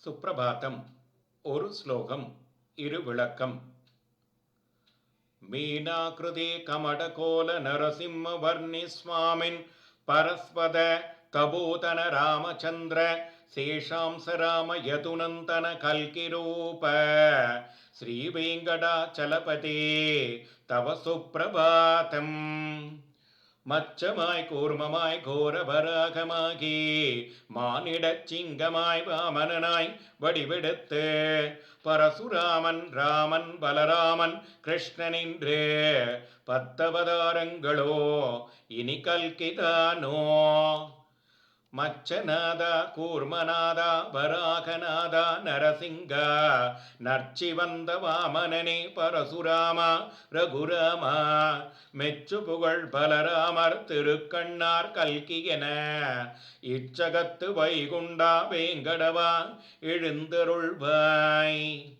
சுப்ரபாதம். ஒரு ஸ்லோகம், இரு விளக்கம். மீனாகிருதி கமடகோல நரசிம்ம வர்ணி சுவாமின் பரஸ்பத கபூதன ராமச்சந்திர சேஷாம்ச ராம யதுநந்தன கல்கிரூப ஸ்ரீ வெங்கடாச்சலபதி தவ சுப்ரபாதம். மச்சமாய் கூர்மமாய் கோரவராகமாகி மானிடச் சிங்கமாய் வாமனனாய் வடிவெடுத்து பரசுராமன் ராமன் பலராமன் கிருஷ்ணனின்று பத்தவதாரங்களோ இனி கல்கிதானோ. மச்சநாதா கூர்மநாதா வராகநாதா நரசிங்கா நற்சிவந்த வாமனனே பரசுராமா ரகுராமா மெச்சு புகழ் பலராமர் திருக்கண்ணார் கல்கியன இச்சகத்து வைகுண்டா வேங்கடவா எழுந்தருள்வாய்.